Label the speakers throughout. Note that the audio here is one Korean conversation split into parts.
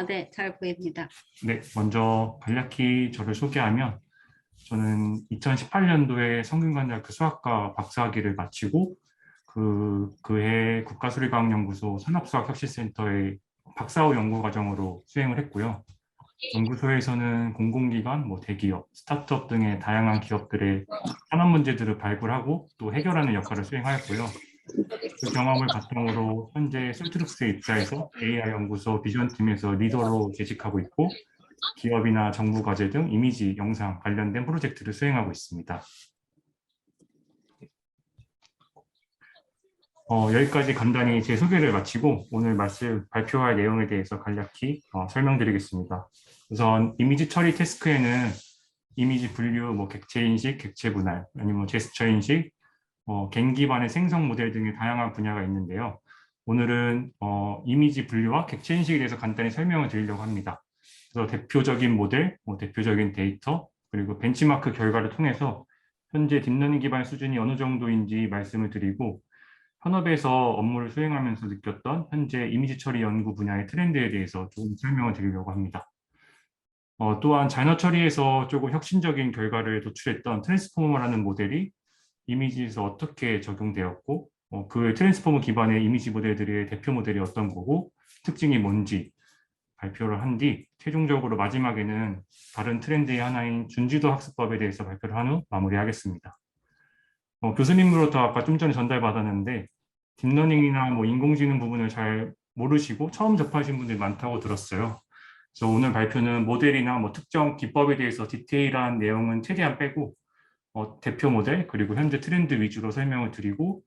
Speaker 1: 네, 잘 보입니다.
Speaker 2: 네, 먼저 간략히 저를 소개하면 저는 2018년도에 성균관대학교 수학과 박사학위를 마치고 그해 국가수리과학연구소 산업수학혁신센터의 박사후 연구과정으로 수행을 했고요. 연구소에서는 공공기관, 대기업, 스타트업 등의 다양한 기업들의 산업 문제들을 발굴하고 또 해결하는 역할을 수행하였고요. 그 경험을 바탕으로 현재 솔트룩스에 입사해서 AI 연구소 비전팀에서 리더로 재직하고 있고 기업이나 정부 과제 등 이미지, 영상 관련된 프로젝트를 수행하고 있습니다. 여기까지 간단히 제 소개를 마치고 오늘 발표할 내용에 대해서 간략히 설명드리겠습니다. 우선 이미지 처리 태스크에는 이미지 분류, 객체 인식, 객체 분할, 아니면 제스처 인식, 겐 기반의 생성 모델 등의 다양한 분야가 있는데요. 오늘은 이미지 분류와 객체 인식에 대해서 간단히 설명을 드리려고 합니다. 그래서 대표적인 모델, 대표적인 데이터, 그리고 벤치마크 결과를 통해서 현재 딥러닝 기반 수준이 어느 정도인지 말씀을 드리고 현업에서 업무를 수행하면서 느꼈던 현재 이미지 처리 연구 분야의 트렌드에 대해서 조금 설명을 드리려고 합니다. 또한 자연어 처리에서 조금 혁신적인 결과를 도출했던 트랜스포머라는 모델이 이미지에서 어떻게 적용되었고 그 트랜스포머 기반의 이미지 모델들의 대표 모델이 어떤 거고 특징이 뭔지 발표를 한 뒤 최종적으로 마지막에는 다른 트렌드의 하나인 준지도 학습법에 대해서 발표를 한 후 마무리하겠습니다. 교수님으로부터 아까 좀 전에 전달받았는데 딥러닝이나 인공지능 부분을 잘 모르시고 처음 접하신 분들이 많다고 들었어요. 그래서 오늘 발표는 모델이나 특정 기법에 대해서 디테일한 내용은 최대한 빼고 대표 모델 그리고 현재 트렌드 위주로 설명을 드리고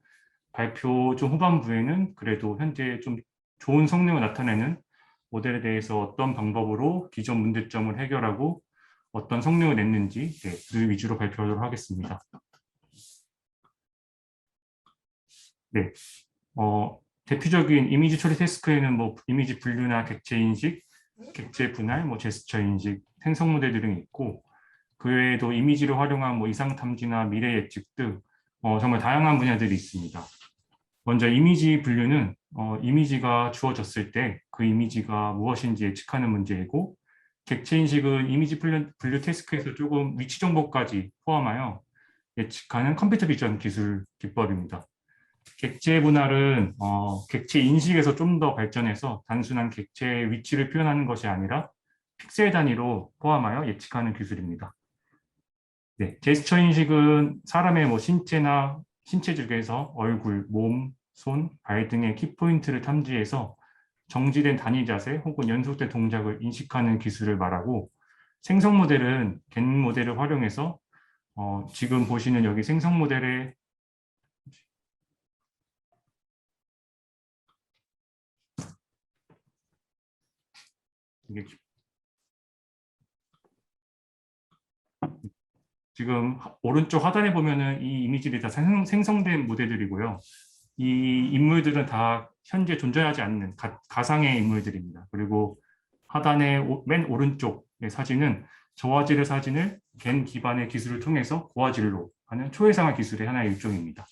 Speaker 2: 발표 좀 후반부에는 그래도 현재 좀 좋은 성능을 나타내는 모델에 대해서 어떤 방법으로 기존 문제점을 해결하고 어떤 성능을 냈는지 그 위주로 발표하도록 하겠습니다. 네, 대표적인 이미지 처리 태스크에는 이미지 분류나 객체 인식, 객체 분할, 제스처 인식, 생성 모델 등이 있고 그 외에도 이미지를 활용한 이상 탐지나 미래 예측 등 정말 다양한 분야들이 있습니다. 먼저 이미지 분류는 이미지가 주어졌을 때 그 이미지가 무엇인지 예측하는 문제이고 객체 인식은 이미지 분류 태스크에서 조금 위치 정보까지 포함하여 예측하는 컴퓨터 비전 기술 기법입니다. 객체 분할은 객체 인식에서 좀 더 발전해서 단순한 객체의 위치를 표현하는 것이 아니라 픽셀 단위로 포함하여 예측하는 기술입니다. 네, 제스처 인식은 사람의 신체나 신체 중에서 얼굴, 몸, 손, 발 등의 키포인트를 탐지해서 정지된 단위 자세 혹은 연속된 동작을 인식하는 기술을 말하고 생성 모델은 겐 모델을 활용해서 지금 보시는 여기 생성 모델의 이게 지금 오른쪽 하단에 보면은 이 이미지들이 다 생성된 모델들이고요. 이 인물들은 다 현재 존재하지 않는 가상의 인물들입니다. 그리고 하단의 맨 오른쪽의 사진은 저화질의 사진을 겐 기반의 기술을 통해서 고화질로 하는 초해상화 기술의 하나의 일종입니다.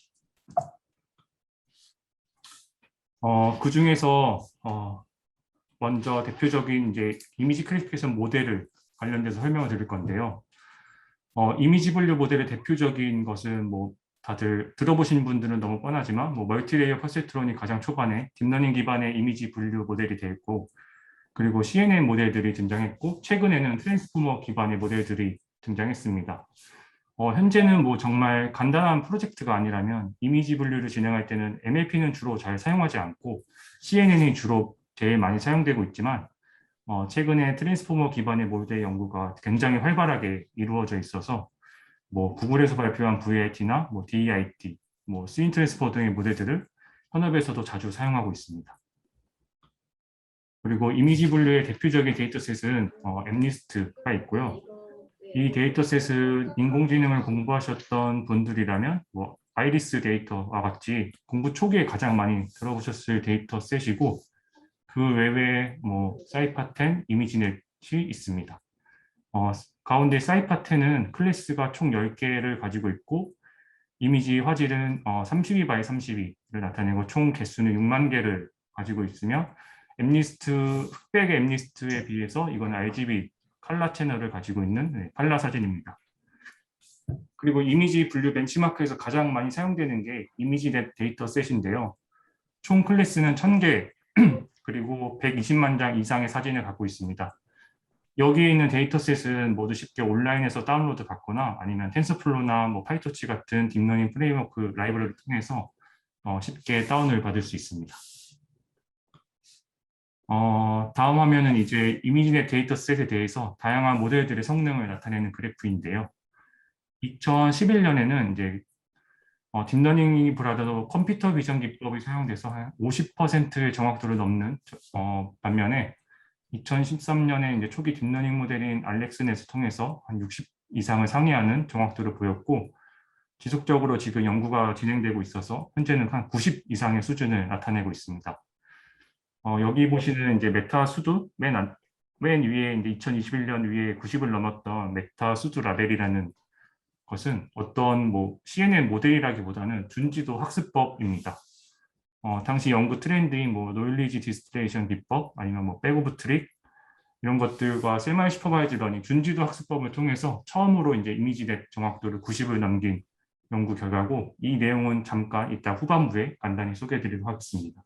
Speaker 2: 그 중에서 먼저 대표적인 이제 이미지 클래시피케이션 모델을 관련돼서 설명을 드릴 건데요. 이미지 분류 모델의 대표적인 것은 다들 들어보신 분들은 너무 뻔하지만 멀티레이어 퍼셉트론이 가장 초반에 딥러닝 기반의 이미지 분류 모델이 되었고 그리고 CNN 모델들이 등장했고 최근에는 트랜스포머 기반의 모델들이 등장했습니다. 현재는 정말 간단한 프로젝트가 아니라면 이미지 분류를 진행할 때는 MLP는 주로 잘 사용하지 않고 CNN이 주로 제일 많이 사용되고 있지만 최근에 트랜스포머 기반의 모델 연구가 굉장히 활발하게 이루어져 있어서 구글에서 발표한 VIT나 DEIT, 스윈 트랜스포머 등의 모델들을 현업에서도 자주 사용하고 있습니다. 그리고 이미지 분류의 대표적인 데이터셋은 엠리스트가 있고요. 이 데이터셋은 인공지능을 공부하셨던 분들이라면 아이리스 데이터와 같이 공부 초기에 가장 많이 들어보셨을 데이터셋이고 그 외에 사이파10 이미지넷이 있습니다. 가운데 사이파10은 클래스가 총 10개를 가지고 있고 이미지 화질은 32 by 32를 나타내고 총 개수는 6만 개를 가지고 있으며 엠니스트, 흑백의 엠니스트에 비해서 이건 RGB 칼라 채널을 가지고 있는 칼라 사진입니다. 그리고 이미지 분류 벤치마크에서 가장 많이 사용되는 게 이미지 데이터 셋인데요. 총 클래스는 1000개, 그리고 120만 장 이상의 사진을 갖고 있습니다. 여기에 있는 데이터셋은 모두 쉽게 온라인에서 다운로드 받거나 아니면 텐서플로나 뭐 파이토치 같은 딥러닝 프레임워크 라이브러리를 통해서 쉽게 다운을 받을 수 있습니다. 다음 화면은 이제 이미지넷 데이터셋에 대해서 다양한 모델들의 성능을 나타내는 그래프인데요. 2011년에는 이제 딥러닝이 보다도 컴퓨터 비전 기법이 사용돼서 한 50%의 정확도를 넘는 반면에 2013년에 이제 초기 딥러닝 모델인 알렉스넷을 통해서 한 60 이상을 상회하는 정확도를 보였고 지속적으로 지금 연구가 진행되고 있어서 현재는 한 90 이상의 수준을 나타내고 있습니다. 여기 보시는 이제 메타 수두 맨 위에 이제 2021년 위에 90을 넘었던 메타 수두 라벨이라는 것은 어떤 뭐 CNN 모델이라기보다는 준지도 학습법입니다. 당시 연구 트렌드인 뭐 노일리지 디스틸레이션 기법 아니면 뭐 백오브 트릭 이런 것들과 세마이 슈퍼바이즈 러닝 준지도 학습법을 통해서 처음으로 이제 이미지넷 정확도를 90을 넘긴 연구 결과고 이 내용은 잠깐 이따 후반부에 간단히 소개해 드리도록 하겠습니다.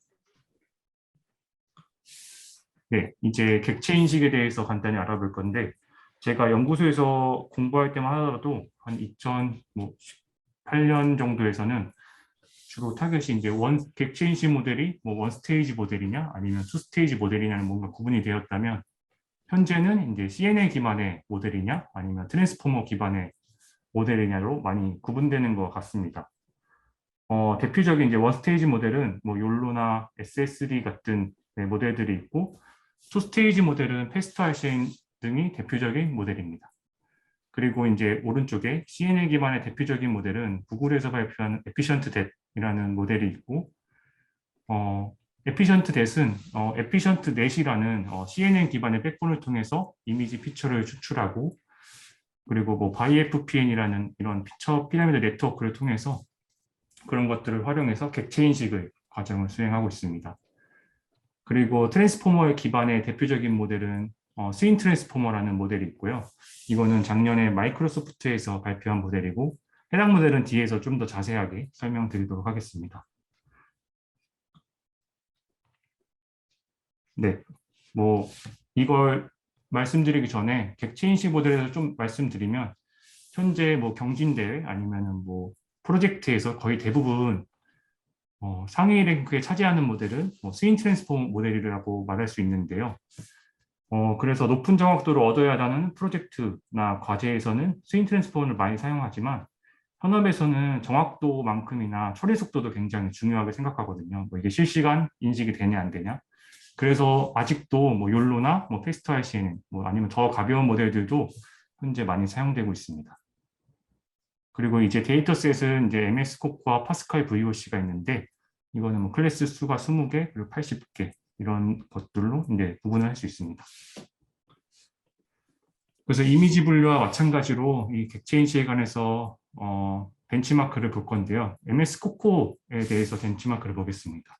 Speaker 2: 네, 이제 객체 인식에 대해서 간단히 알아볼 건데 제가 연구소에서 공부할 때만 하더라도 한 2008년 정도에서는 주로 타겟이 이제 객체 인식 모델이 뭐 원 스테이지 모델이냐 아니면 투 스테이지 모델이냐는 뭔가 구분이 되었다면 현재는 이제 CNN 기반의 모델이냐 아니면 트랜스포머 기반의 모델이냐로 많이 구분되는 것 같습니다. 대표적인 이제 원 스테이지 모델은 뭐 욜로나 SSD 같은 모델들이 있고 투 스테이지 모델은 패스트알셰인 등이 대표적인 모델입니다. 그리고 이제 오른쪽에 CNN 기반의 대표적인 모델은 구글에서 발표한 에피션트 뎃이라는 모델이 있고 에피션트 뎃은 에피션트 넷이라는 CNN 기반의 백본을 통해서 이미지 피처를 추출하고 그리고 뭐 바이FPN이라는 이런 피처 피라미드 네트워크를 통해서 그런 것들을 활용해서 객체 인식을 과정을 수행하고 있습니다. 그리고 트랜스포머 기반의 대표적인 모델은 스윈 트랜스포머라는 모델이 있고요. 이거는 작년에 마이크로소프트에서 발표한 모델이고 해당 모델은 뒤에서 좀 더 자세하게 설명드리도록 하겠습니다. 네, 뭐 이걸 말씀드리기 전에 객체 인식 모델에 대해서 좀 말씀드리면 현재 뭐 경진대회 아니면은 뭐 프로젝트에서 거의 대부분 상위 랭크에 차지하는 모델은 뭐 스윈 트랜스포머 모델이라고 말할 수 있는데요. 그래서 높은 정확도를 얻어야 하는 프로젝트나 과제에서는 스윈 트랜스포머를 많이 사용하지만 현업에서는 정확도만큼이나 처리 속도도 굉장히 중요하게 생각하거든요. 뭐 이게 실시간 인식이 되냐 안 되냐. 그래서 아직도 뭐 욜로나 뭐 패스트 RCN 뭐 아니면 더 가벼운 모델들도 현재 많이 사용되고 있습니다. 그리고 이제 데이터셋은 이제 MS 코코와 파스칼 VOC가 있는데 이거는 뭐 클래스 수가 20개 그리고 80개 이런 것들로 이제 구분을 할 수 있습니다. 그래서 이미지 분류와 마찬가지로 이 객체 인식에 관해서 벤치마크를 볼 건데요. MS 코코에 대해서 벤치마크를 보겠습니다.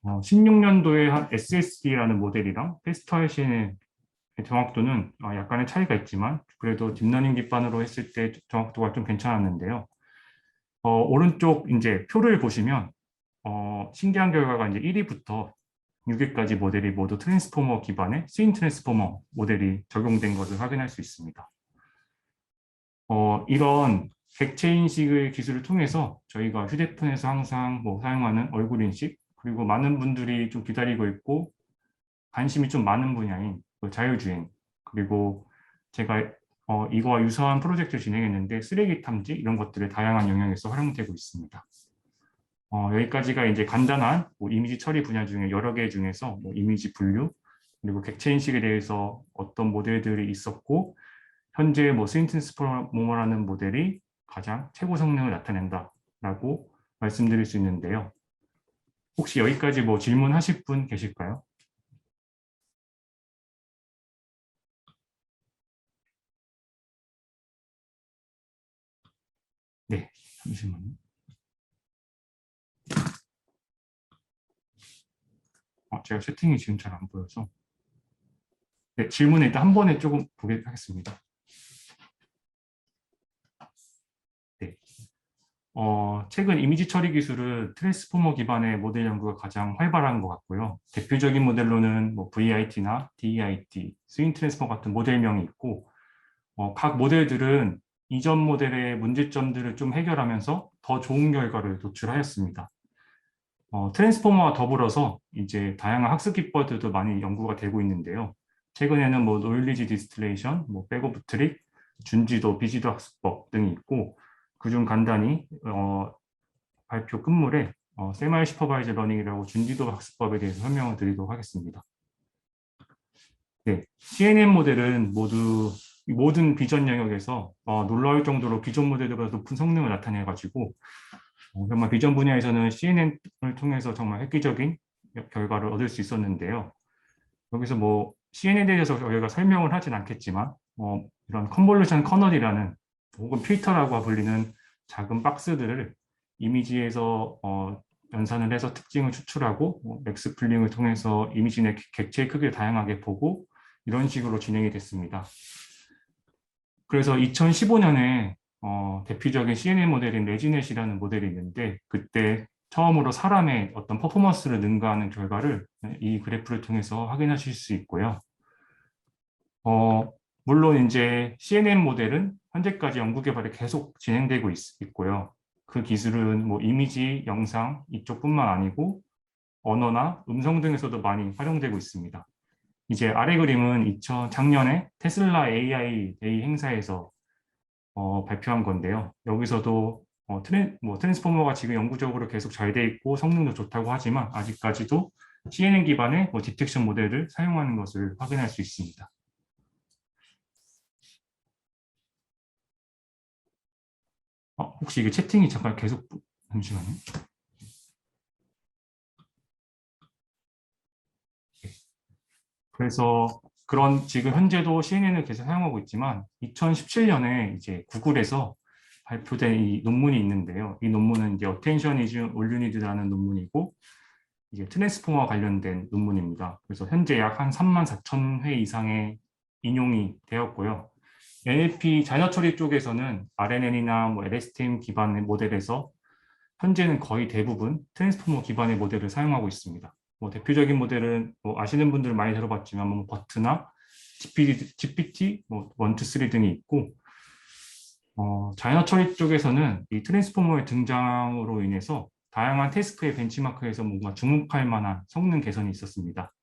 Speaker 2: 16년도에 한 SSD라는 모델이랑 패스트알신의 정확도는 약간의 차이가 있지만 그래도 딥러닝 기반으로 했을 때 정확도가 좀 괜찮았는데요. 오른쪽 이제 표를 보시면 신기한 결과가 이제 1위부터 6위까지 모델이 모두 트랜스포머 기반의 스윈 트랜스포머 모델이 적용된 것을 확인할 수 있습니다. 이런 객체 인식의 기술을 통해서 저희가 휴대폰에서 항상 뭐 사용하는 얼굴 인식 그리고 많은 분들이 좀 기다리고 있고 관심이 좀 많은 분야인 그 자율주행 그리고 제가 이거와 유사한 프로젝트를 진행했는데 쓰레기 탐지 이런 것들을 다양한 영역에서 활용되고 있습니다. 여기까지가 이제 간단한 뭐 이미지 처리 분야 중에 여러 개 중에서 뭐 이미지 분류 그리고 객체 인식에 대해서 어떤 모델들이 있었고 현재 뭐 스윈트랜스포머라는 모델이 가장 최고 성능을 나타낸다라고 말씀드릴 수 있는데요. 혹시 여기까지 뭐 질문하실 분 계실까요? 네, 잠시만요. 제가 채팅이 지금 잘 안 보여서. 네, 질문을 일단 한 번에 조금 보도록 하겠습니다. 네. 최근 이미지 처리 기술은 트랜스포머 기반의 모델 연구가 가장 활발한 것 같고요. 대표적인 모델로는 뭐 VIT나 DIT, 스윙 트랜스포머 같은 모델명이 있고, 각 모델들은 이전 모델의 문제점들을 좀 해결하면서 더 좋은 결과를 도출하였습니다. 트랜스포머와 더불어서 이제 다양한 학습 기법들도 많이 연구가 되고 있는데요. 최근에는 뭐 노일리지 디스틸레이션, 뭐 백오프 트릭, 준지도, 비지도 학습법 등이 있고, 그중 간단히 발표 끝물에 세마이 슈퍼바이저 러닝이라고 준지도 학습법에 대해서 설명을 드리도록 하겠습니다. 네, CNN 모델은 모든 비전 영역에서 놀라울 정도로 기존 모델들보다 높은 성능을 나타내가지고 정말 비전 분야에서는 CNN을 통해서 정말 획기적인 결과를 얻을 수 있었는데요. 여기서 뭐 CNN에 대해서 저희가 설명을 하진 않겠지만 이런 컨볼루션 커널이라는 혹은 필터라고 불리는 작은 박스들을 이미지에서 연산을 해서 특징을 추출하고 맥스 풀링을 통해서 이미지 내 객체의 크기를 다양하게 보고 이런 식으로 진행이 됐습니다. 그래서 2015년에 대표적인 CNN 모델인 레지넷이라는 모델이 있는데 그때 처음으로 사람의 어떤 퍼포먼스를 능가하는 결과를 이 그래프를 통해서 확인하실 수 있고요. 물론 이제 CNN 모델은 현재까지 연구 개발이 계속 진행되고 있고요. 그 기술은 뭐 이미지, 영상 이쪽뿐만 아니고 언어나 음성 등에서도 많이 활용되고 있습니다. 이제 아래 그림은 작년에 테슬라 AI 데이 행사에서 발표한 건데요. 여기서도 트랜스포머가 지금 영구적으로 계속 잘 돼 있고 성능도 좋다고 하지만 아직까지도 CNN 기반의 디텍션 모델을 사용하는 것을 확인할 수 있습니다. 혹시 이게 채팅이 잠깐 계속 잠시만요. 그래서 그런 지금 현재도 CNN을 계속 사용하고 있지만 2017년에 이제 구글에서 발표된 이 논문이 있는데요. 이 논문은 이제 Attention is all you need라는 논문이고 이제 트랜스포머와 관련된 논문입니다. 그래서 현재 약 한 3만 4천 회 이상의 인용이 되었고요. NLP 자녀 처리 쪽에서는 RNN이나 뭐 LSTM 기반의 모델에서 현재는 거의 대부분 트랜스포머 기반의 모델을 사용하고 있습니다. 뭐 대표적인 모델은 뭐 아시는 분들 많이 들어봤지만 뭐 버트나 GPT, 뭐 1, 2, 3 등이 있고 자연어 처리 쪽에서는 이 트랜스포머의 등장으로 인해서 다양한 태스크의 벤치마크에서 뭔가 주목할 만한 성능 개선이 있었습니다.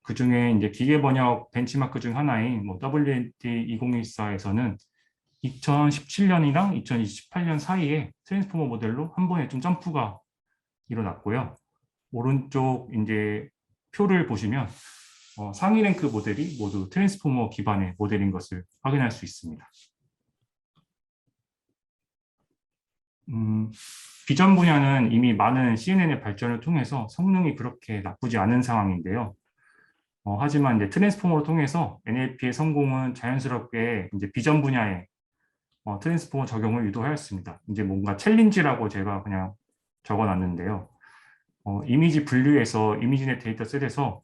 Speaker 2: 그 중에 이제 기계 번역 벤치마크 중 하나인 뭐 WNT 2014에서는 2017년이랑 2028년 사이에 트랜스포머 모델로 한 번에 좀 점프가 일어났고요. 오른쪽 이제 표를 보시면 상위 랭크 모델이 모두 트랜스포머 기반의 모델인 것을 확인할 수 있습니다. 비전 분야는 이미 많은 CNN의 발전을 통해서 성능이 그렇게 나쁘지 않은 상황인데요. 하지만 이제 트랜스포머를 통해서 NLP의 성공은 자연스럽게 이제 비전 분야에 트랜스포머 적용을 유도하였습니다. 이제 뭔가 챌린지라고 제가 그냥 적어놨는데요. 이미지 분류에서 이미지넷 데이터셋에서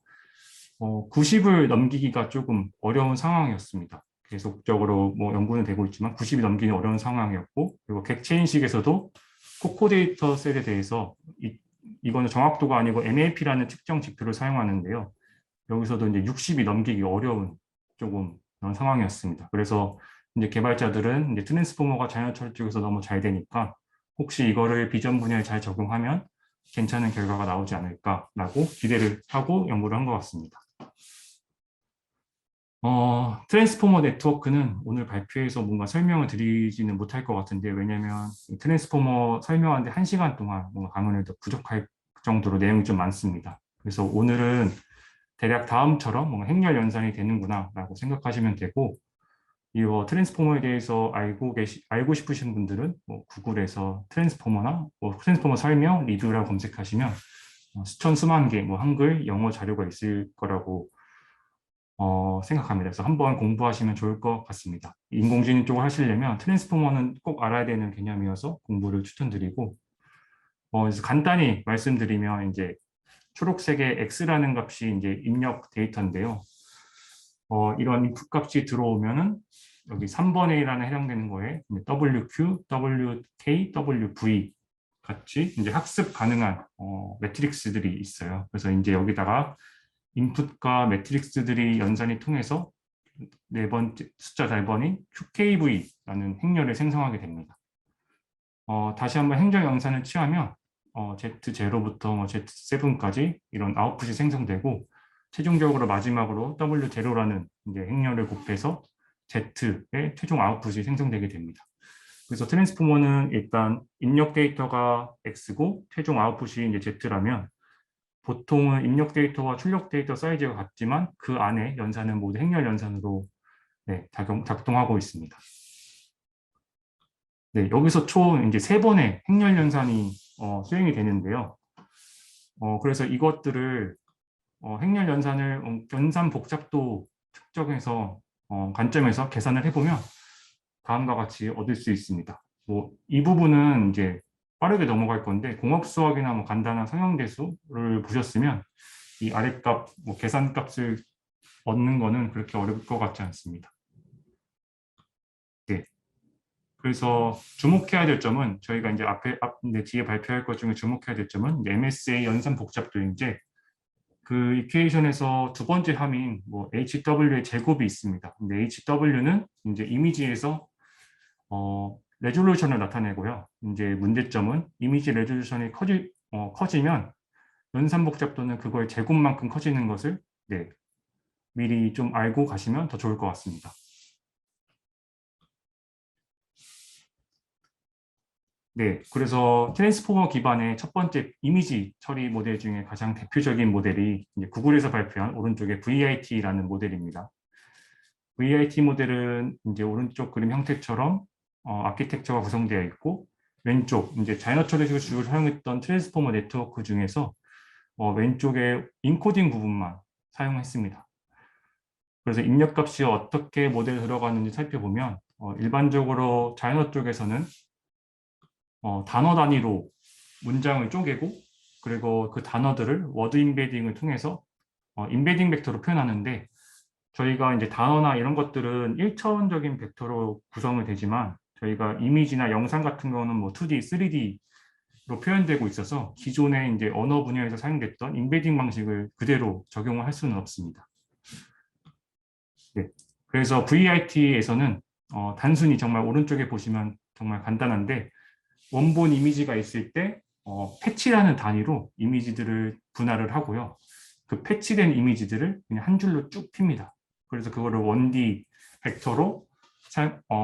Speaker 2: 90을 넘기기가 조금 어려운 상황이었습니다. 계속적으로 뭐 연구는 되고 있지만 90이 넘기는 어려운 상황이었고 그리고 객체 인식에서도 코코 데이터셋에 대해서 이거는 정확도가 아니고 MLP라는 측정 지표를 사용하는데요. 여기서도 이제 60이 넘기기 어려운 조금 그런 상황이었습니다. 그래서 이제 개발자들은 이제 트랜스포머가 자연어 처리 쪽에서 너무 잘 되니까 혹시 이거를 비전 분야에 잘 적용하면 괜찮은 결과가 나오지 않을까라고 기대를 하고 연구를 한 것 같습니다. 트랜스포머 네트워크는 오늘 발표에서 뭔가 설명을 드리지는 못할 것 같은데 왜냐하면 트랜스포머 설명하는데 1시간 동안 뭔가 강연을 더 부족할 정도로 내용이 좀 많습니다. 그래서 오늘은 대략 다음처럼 뭔가 행렬 연산이 되는구나 라고 생각하시면 되고 이거 트랜스포머에 대해서 알고 싶으신 분들은 뭐 구글에서 트랜스포머나 뭐 트랜스포머 설명 리뷰라고 검색하시면 수천 수만 개 뭐 한글 영어 자료가 있을 거라고 생각합니다. 그래서 한번 공부하시면 좋을 것 같습니다. 인공지능 쪽을 하시려면 트랜스포머는 꼭 알아야 되는 개념이어서 공부를 추천드리고 그래서 간단히 말씀드리면 이제 초록색의 x라는 값이 이제 입력 데이터인데요. 이런 input 값이 들어오면은 여기 3번 A라는 해당되는 거에 WQ, WK, WV 같이 이제 학습 가능한 매트릭스들이 있어요. 그래서 이제 여기다가 인풋과 매트릭스들이 연산이 통해서 네 번째 숫자 4번인 QKV라는 행렬을 생성하게 됩니다. 다시 한번 행렬 연산을 취하면 Z0부터 Z7까지 이런 아웃풋이 생성되고 최종적으로 마지막으로 W0라는 이제 행렬을 곱해서 Z의 최종 아웃풋이 생성되게 됩니다. 그래서 트랜스포머는 일단 입력 데이터가 X고 최종 아웃풋이 이제 Z라면 보통은 입력 데이터와 출력 데이터 사이즈가 같지만 그 안에 연산은 모두 행렬 연산으로 작동하고 있습니다. 네, 여기서 총 이제 3번의 행렬 연산이 수행이 되는데요. 그래서 이것들을 행렬 연산을 연산 복잡도 측정해서 관점에서 계산을 해보면 다음과 같이 얻을 수 있습니다. 이 부분은 이제 빠르게 넘어갈 건데 공업 수학이나 간단한 성형대수를 보셨으면 이 아랫값, 계산값을 얻는 거는 그렇게 어려울 것 같지 않습니다. 네. 그래서 주목해야 될 점은 저희가 이제 뒤에 발표할 것 중에 주목해야 될 점은 MSA 연산 복잡도인데 그 이퀘이션에서 두 번째 함인 HW의 제곱이 있습니다. 근데 HW는 이제 이미지에서 레졸루션을 나타내고요. 이제 문제점은 이미지 레졸루션이 커지면 연산 복잡도는 그거의 제곱만큼 커지는 것을 미리 좀 알고 가시면 더 좋을 것 같습니다. 네, 그래서 트랜스포머 기반의 첫 번째 이미지 처리 모델 중에 가장 대표적인 모델이 이제 구글에서 발표한 오른쪽에 VIT라는 모델입니다. VIT 모델은 이제 오른쪽 그림 형태처럼 아키텍처가 구성되어 있고 왼쪽 이제 자이너 처리식을 주로 사용했던 트랜스포머 네트워크 중에서 왼쪽에 인코딩 부분만 사용했습니다. 그래서 입력값이 어떻게 모델에 들어가는지 살펴보면 일반적으로 자이너 쪽에서는 단어 단위로 문장을 쪼개고 그리고 그 단어들을 워드 인베딩을 통해서 인베딩 벡터로 표현하는데 저희가 이제 단어나 이런 것들은 1차원적인 벡터로 구성이 되지만 저희가 이미지나 영상 같은 거는 2D, 3D로 표현되고 있어서 기존의 이제 언어 분야에서 사용됐던 인베딩 방식을 그대로 적용을 할 수는 없습니다. 네. 그래서 VIT에서는 단순히 정말 오른쪽에 보시면 정말 간단한데 원본 이미지가 있을 때 패치라는 단위로 이미지들을 분할을 하고요. 그 패치된 이미지들을 그냥 한 줄로 쭉 핍니다. 그래서 그거를 1D 벡터로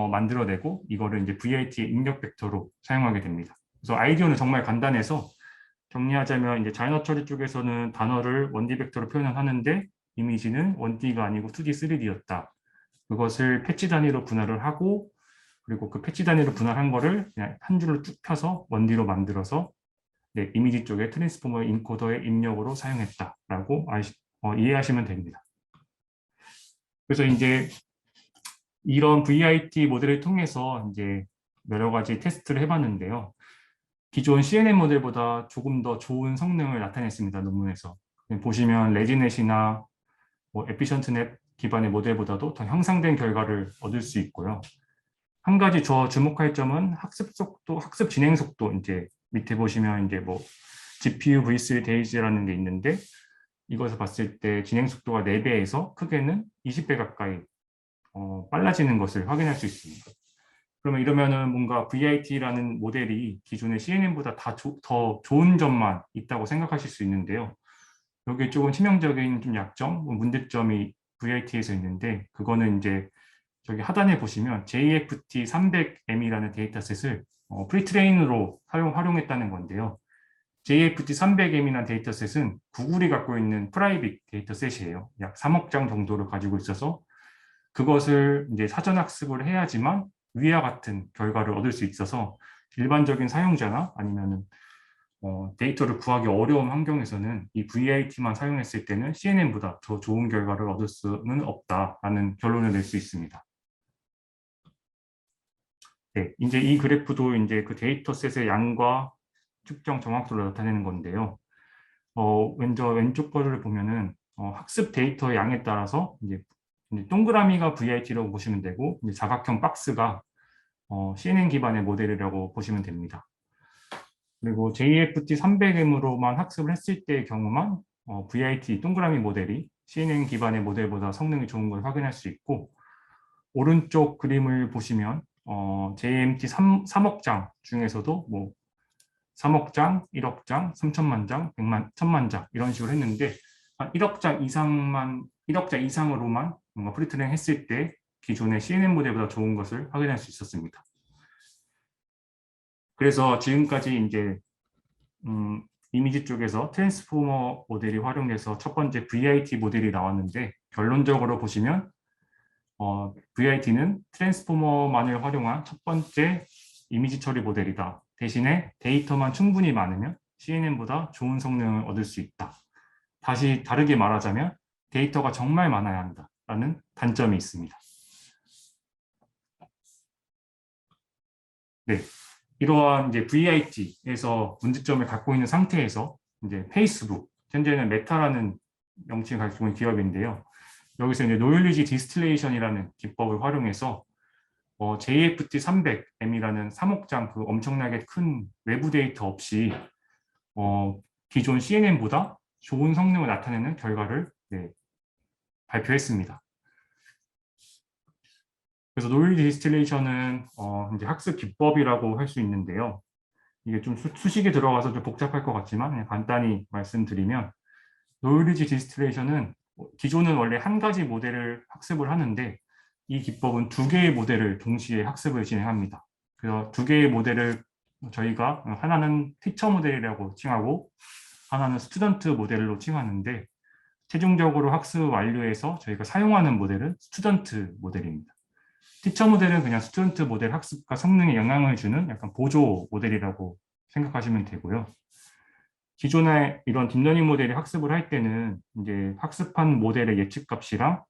Speaker 2: 만들어내고 이거를 이제 VIT의 입력 벡터로 사용하게 됩니다. 그래서 아이디어는 정말 간단해서 정리하자면 이제 자이너 처리 쪽에서는 단어를 1D 벡터로 표현을 하는데 이미지는 1D가 아니고 2D, 3D였다. 그것을 패치 단위로 분할을 하고 그리고 그 패치 단위로 분할한 거를 그냥 한 줄로 쭉 펴서 1D로 만들어서 이미지 쪽에 트랜스포머 인코더의 입력으로 사용했다라고 이해하시면 됩니다. 그래서 이제 이런 VIT 모델을 통해서 이제 여러 가지 테스트를 해봤는데요. 기존 CNN 모델보다 조금 더 좋은 성능을 나타냈습니다. 논문에서. 보시면 레지넷이나 에피션트넷 기반의 모델보다도 더 향상된 결과를 얻을 수 있고요. 한 가지 저 주목할 점은 학습 속도, 학습 진행 속도, 이제 밑에 보시면 이제 GPU V3 데이즈라는 게 있는데 이것을 봤을 때 진행 속도가 4배에서 크게는 20배 가까이 빨라지는 것을 확인할 수 있습니다. 그러면 이러면은 뭔가 VIT라는 모델이 기존의 CNN보다 더 좋은 점만 있다고 생각하실 수 있는데요. 여기 조금 치명적인 좀 약점, 문제점이 VIT에서 있는데 그거는 이제 저기 하단에 보시면 JFT 300M이라는 데이터셋을 프리트레인으로 활용했다는 건데요. JFT 300M이라는 데이터셋은 구글이 갖고 있는 프라이빗 데이터셋이에요. 약 3억 장 정도를 가지고 있어서 그것을 이제 사전 학습을 해야지만 위와 같은 결과를 얻을 수 있어서 일반적인 사용자나 아니면은 데이터를 구하기 어려운 환경에서는 이 VIT만 사용했을 때는 CNN보다 더 좋은 결과를 얻을 수는 없다라는 결론을 낼 수 있습니다. 네, 이제 이 그래프도 이제 그 데이터셋의 양과 측정 정확도를 나타내는 건데요. 먼저 왼쪽 거를 보면은 학습 데이터 양에 따라서 이제 동그라미가 VIT라고 보시면 되고 이제 사각형 박스가 CNN 기반의 모델이라고 보시면 됩니다. 그리고 JFT 300M으로만 학습을 했을 때의 경우만 VIT 동그라미 모델이 CNN 기반의 모델보다 성능이 좋은 걸 확인할 수 있고 오른쪽 그림을 보시면 JMT 3억 장 중에서도 뭐 3억 장, 1억 장, 3천만 장, 100만, 1000만 장 이런 식으로 했는데 한 1억 장 이상만 1억 장 이상으로만 뭔가 프리트레이닝 했을 때 기존의 CNN 모델보다 좋은 것을 확인할 수 있었습니다. 그래서 지금까지 이제 이미지 쪽에서 트랜스포머 모델이 활용돼서 첫 번째 VIT 모델이 나왔는데 결론적으로 보시면 VIT는 트랜스포머만을 활용한 첫 번째 이미지 처리 모델이다. 대신에 데이터만 충분히 많으면 CNN보다 좋은 성능을 얻을 수 있다. 다시 다르게 말하자면 데이터가 정말 많아야 한다라는 단점이 있습니다. 네, 이러한 이제 VIT에서 문제점을 갖고 있는 상태에서 이제 페이스북, 현재는 메타라는 명칭을 가지고 있는 기업인데요. 여기서 이제 노일리지 디스틸레이션이라는 기법을 활용해서 JFT 300M이라는 3억 장 그 엄청나게 큰 외부 데이터 없이 기존 CNN보다 좋은 성능을 나타내는 결과를 발표했습니다. 그래서 노일리지 디스틸레이션은 이제 학습 기법이라고 할 수 있는데요. 이게 좀 수식에 들어가서 좀 복잡할 것 같지만 그냥 간단히 말씀드리면 노일리지 디스틸레이션은 기존은 원래 한 가지 모델을 학습을 하는데 이 기법은 두 개의 모델을 동시에 학습을 진행합니다. 그래서 두 개의 모델을 저희가 하나는 티처 모델이라고 칭하고 하나는 스튜던트 모델로 칭하는데 최종적으로 학습 완료해서 저희가 사용하는 모델은 스튜던트 모델입니다. 티처 모델은 그냥 스튜던트 모델 학습과 성능에 영향을 주는 약간 보조 모델이라고 생각하시면 되고요. 기존에 이런 딥러닝 모델이 학습을 할 때는 이제 학습한 모델의 예측값이랑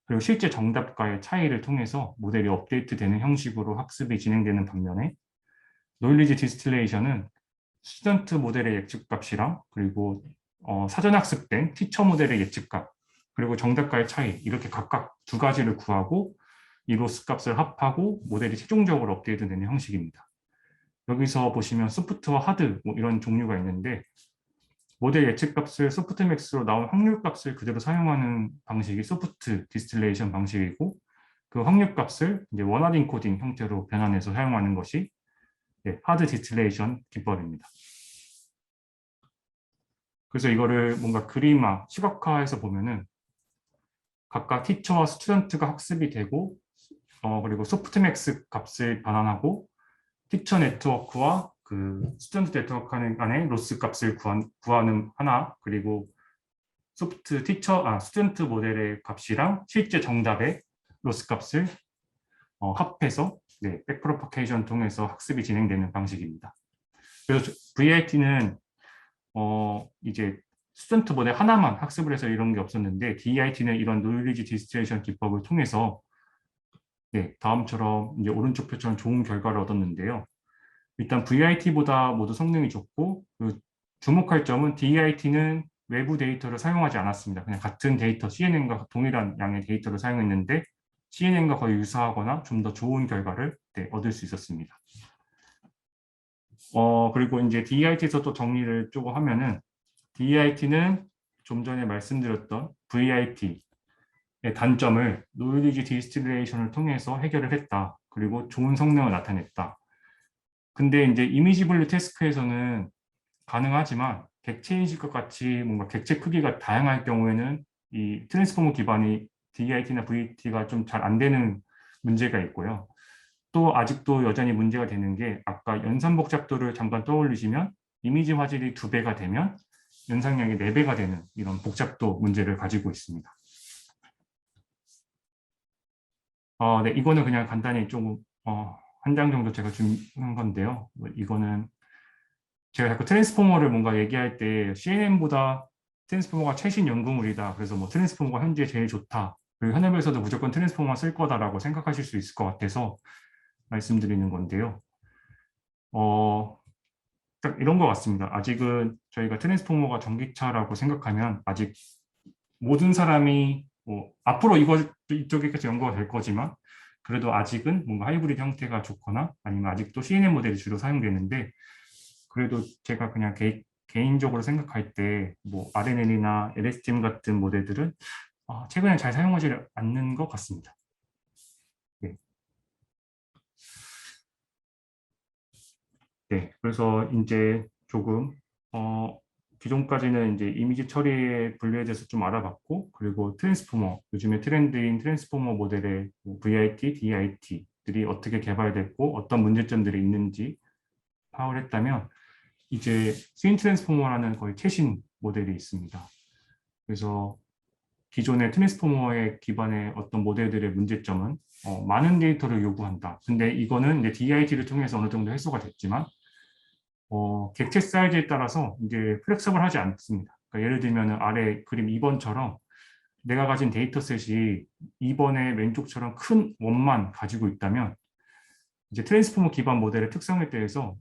Speaker 2: 그리고 실제 정답과의 차이를 통해서 모델이 업데이트되는 형식으로 학습이 진행되는 반면에 노일리지 디스틸레이션은 스튜던트 모델의 예측값이랑 그리고 사전 학습된 티처 모델의 예측값 그리고 정답과의 차이 이렇게 각각 두 가지를 구하고 이 로스 값을 합하고 모델이 최종적으로 업데이트되는 형식입니다. 여기서 보시면 소프트와 하드 뭐 이런 종류가 있는데 모델 예측값을 소프트맥스로 나온 확률값을 그대로 사용하는 방식이 소프트 디스틸레이션 방식이고 그 확률값을 이제 원활 인코딩 형태로 변환해서 사용하는 것이 하드 디스틸레이션 기법입니다. 그래서 이거를 뭔가 그림화, 시각화해서 보면은 각각 티처와 스튜던트가 학습이 되고 그리고 소프트맥스 값을 반환하고 티처 네트워크와 그 스튜던트 네트워크 간의 로스 값을 구하는 하나 그리고 스튜던트 모델의 값이랑 실제 정답의 로스 값을 합해서 백프로파게이션 통해서 학습이 진행되는 방식입니다. 그래서 VIT는 이제 스튜던트 모델 하나만 학습을 해서 이런 게 없었는데 DIT는 이런 노일리지 디스틸레이션 기법을 통해서 다음처럼 이제 오른쪽 표처럼 좋은 결과를 얻었는데요. 일단 VIT보다 모두 성능이 좋고 주목할 점은 DIT는 외부 데이터를 사용하지 않았습니다. 그냥 같은 데이터 CNN과 동일한 양의 데이터를 사용했는데 CNN과 거의 유사하거나 좀 더 좋은 결과를 얻을 수 있었습니다. 그리고 이제 DIT에서 또 정리를 조금 하면은 DIT는 좀 전에 말씀드렸던 VIT의 단점을 노일리지 디스틸레이션을 통해서 해결을 했다. 그리고 좋은 성능을 나타냈다. 근데 이제 이미지 분류 태스크에서는 가능하지만 객체 인식과 같이 뭔가 객체 크기가 다양할 경우에는 이 트랜스포머 기반이 DIT나 VIT가 좀 잘 안 되는 문제가 있고요. 또 아직도 여전히 문제가 되는 게 아까 연산 복잡도를 잠깐 떠올리시면 이미지 화질이 2배가 되면 연상량이 4배가 되는 이런 복잡도 문제를 가지고 있습니다. 네, 이거는 그냥 간단히 좀 한 장 정도 제가 준비한 건데요. 이거는 제가 자꾸 트랜스포머를 뭔가 얘기할 때 CNN보다 트랜스포머가 최신 연구물이다. 그래서 뭐 트랜스포머가 현재 제일 좋다. 그리고 현업에서도 무조건 트랜스포머 쓸 거다라고 생각하실 수 있을 것 같아서 말씀드리는 건데요. 딱 이런 것 같습니다. 아직은 저희가 트랜스포머가 전기차라고 생각하면 아직 모든 사람이 뭐 앞으로 이쪽에까지 연구가 될 거지만 그래도 아직은 뭔가 하이브리드 형태가 좋거나 아니면 아직도 CNN 모델이 주로 사용되는데 그래도 제가 그냥 개인적으로 생각할 때 뭐 RNN이나 LSTM 같은 모델들은 최근에 잘 사용하지 않는 것 같습니다. 네. 네, 그래서 이제 조금 기존까지는 이제 이미지 처리의 분류에 대해서 좀 알아봤고, 그리고 트랜스포머, 요즘에 트렌드인 트랜스포머 모델의 뭐 VIT, DIT들이 어떻게 개발됐고 어떤 문제점들이 있는지 파악을 했다면, 이제 스윙 트랜스포머라는 거의 최신 모델이 있습니다. 그래서 기존의 트랜스포머의 기반의 어떤 모델들의 문제점은 많은 데이터를 요구한다. 근데 이거는 이제 DIT를 통해서 어느 정도 해소가 됐지만 객체 사이즈에 따라서 이제 플렉서블 하지 않습니다. 그러니까 예를 들면 아래 그림 2번처럼 내가 가진 데이터셋이 2번의 왼쪽처럼 큰 원만 가지고 있다면 이제 트랜스포머 기반 모델의 특성에 대해서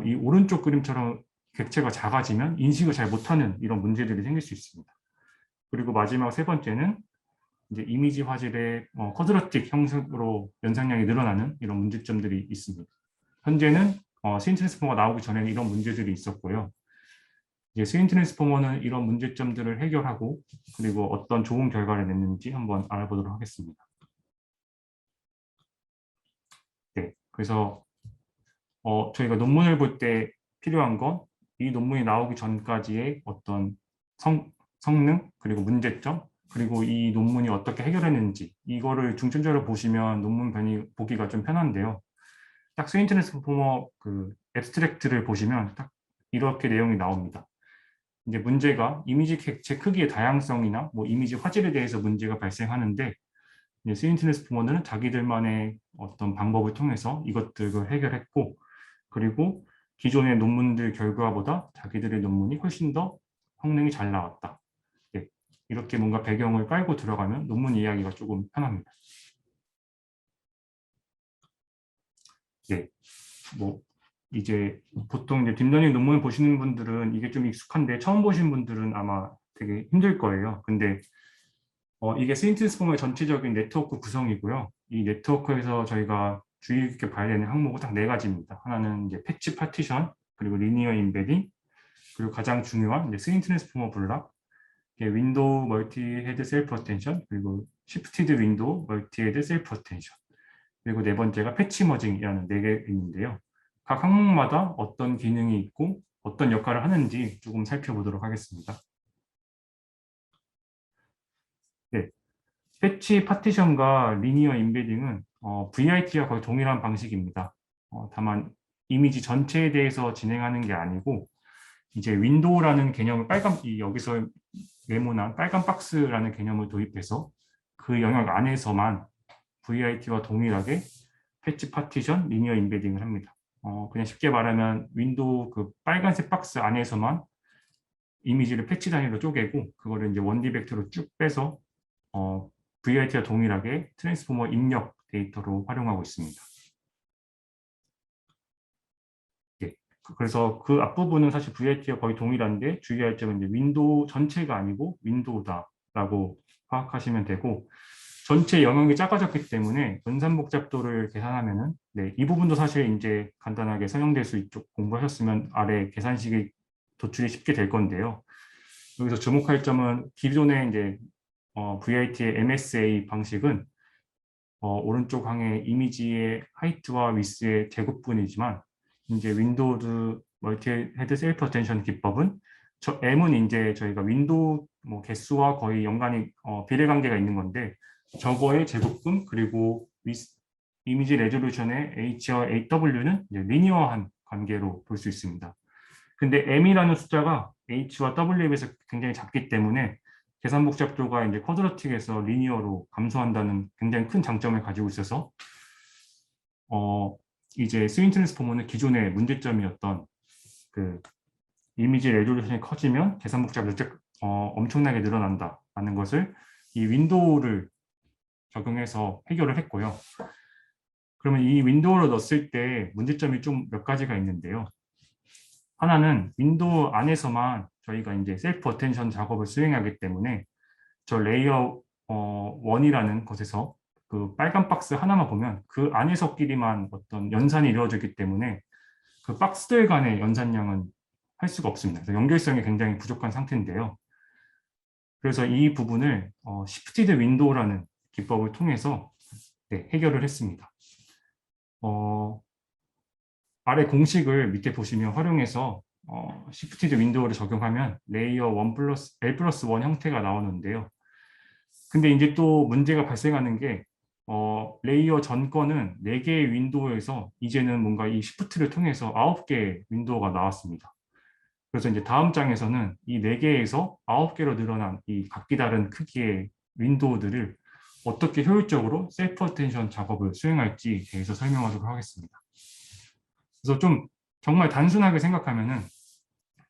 Speaker 2: 이 오른쪽 그림처럼 객체가 작아지면 인식을 잘 못하는 이런 문제들이 생길 수 있습니다. 그리고 마지막 세 번째는 이제 이미지 화질의 쿼드라틱 형식으로 연상량이 늘어나는 이런 문제점들이 있습니다. 현재는 스윈 트랜스포머가 나오기 전에는 이런 문제들이 있었고요. 이제 스윈 트랜스포머는 이런 문제점들을 해결하고 그리고 어떤 좋은 결과를 냈는지 한번 알아보도록 하겠습니다. 네, 그래서 저희가 논문을 볼 때 필요한 건 이 논문이 나오기 전까지의 어떤 성능 그리고 문제점 그리고 이 논문이 어떻게 해결했는지 이거를 중점적으로 보시면 논문 보기가 좀 편한데요. 딱 스윈 트랜스포머 그 앱스트랙트를 보시면 딱 이렇게 내용이 나옵니다. 이제 문제가 이미지 객체 크기의 다양성이나 뭐 이미지 화질에 대해서 문제가 발생하는데 스윈 트랜스포머는 자기들만의 어떤 방법을 통해서 이것들을 해결했고 그리고 기존의 논문들 결과보다 자기들의 논문이 훨씬 더 성능이 잘 나왔다. 네, 이렇게 뭔가 배경을 깔고 들어가면 논문 이야기가 조금 편합니다. 네, 뭐 이제 보통 이제 딥러닝 논문을 보시는 분들은 이게 좀 익숙한데 처음 보신 분들은 아마 되게 힘들 거예요. 근데 이게 스윈 트랜스포머의 전체적인 네트워크 구성이고요. 이 네트워크에서 저희가 주의 깊게 봐야 되는 항목은 딱 네 가지입니다. 하나는 이제 패치 파티션, 그리고 리니어 인베딩, 그리고 가장 중요한 이제 스윈 트랜스포머 블락, 윈도우 멀티 헤드 셀프 어텐션, 그리고 시프티드 윈도우 멀티 헤드 셀프 어텐션, 그리고 네 번째가 패치 머징이라는 네 개 있는데요. 각 항목마다 어떤 기능이 있고 어떤 역할을 하는지 조금 살펴보도록 하겠습니다. 네, 패치 파티션과 리니어 인베딩은 VIT와 거의 동일한 방식입니다. 다만 이미지 전체에 대해서 진행하는 게 아니고 이제 윈도우라는 개념을 여기서 네모난 빨간 박스라는 개념을 도입해서 그 영역 안에서만 VIT와 동일하게 패치 파티션, 리니어 인베딩을 합니다. 그냥 쉽게 말하면 윈도우 그 빨간색 박스 안에서만 이미지를 패치 단위로 쪼개고 그거를 이제 원디 벡터로 쭉 빼서 VIT와 동일하게 트랜스포머 입력 데이터로 활용하고 있습니다. 예. 그래서 그 앞부분은 사실 VIT와 거의 동일한데 주의할 점은 이제 윈도우 전체가 아니고 윈도우다라고 파악하시면 되고 전체 영역이 작아졌기 때문에 분산 복잡도를 계산하면은 네, 이 부분도 사실 이제 간단하게 설명될 수 있도록 공부하셨으면 아래 계산식이 도출이 쉽게 될 건데요. 여기서 주목할 점은 기존의 이제 VIT의 MSA 방식은 오른쪽 항의 이미지의 하이트와 위스의 제곱분이지만 이제 윈도우즈 멀티 헤드 셀프 어텐션 기법은 M은 이제 저희가 윈도우 뭐 개수와 거의 연관이 비례 관계가 있는 건데 저거의 제곱분 그리고 이미지 레졸루션의 H와 AW는 이제 리니어한 관계로 볼 수 있습니다. 근데 M이라는 숫자가 H와 W에 비해서 굉장히 작기 때문에 계산 복잡도가 이제 쿼드라틱에서 리니어로 감소한다는 굉장히 큰 장점을 가지고 있어서 이제 스윈 트랜스포머는 기존의 문제점이었던 그 이미지 레졸루션이 커지면 계산 복잡도가 엄청나게 늘어난다라는 것을 이 윈도우를 적용해서 해결을 했고요. 그러면 이 윈도우를 넣었을 때 문제점이 좀 몇 가지가 있는데요. 하나는 윈도우 안에서만 저희가 이제 셀프 어텐션 작업을 수행하기 때문에 저 레이어 1이라는 것에서 그 빨간 박스 하나만 보면 그 안에서끼리만 어떤 연산이 이루어지기 때문에 그 박스들 간의 연산량은 할 수가 없습니다. 그래서 연결성이 굉장히 부족한 상태인데요. 그래서 이 부분을 Shifted Window라는 기법을 통해서 네, 해결을 했습니다. 아래 공식을 밑에 보시면 활용해서 Shifted Window를 적용하면 레이어 1 플러스 L 플러스 1 형태가 나오는데요. 근데 이제 또 문제가 발생하는 게 레이어 전 거는 4개의 윈도우에서 이제는 뭔가 이 시프트를 통해서 9개의 윈도우가 나왔습니다. 그래서 이제 다음 장에서는 이 4개에서 9개로 늘어난 이 각기 다른 크기의 윈도우들을 어떻게 효율적으로 셀프 어텐션 작업을 수행할지에 대해서 설명하도록 하겠습니다. 그래서 좀 정말 단순하게 생각하면은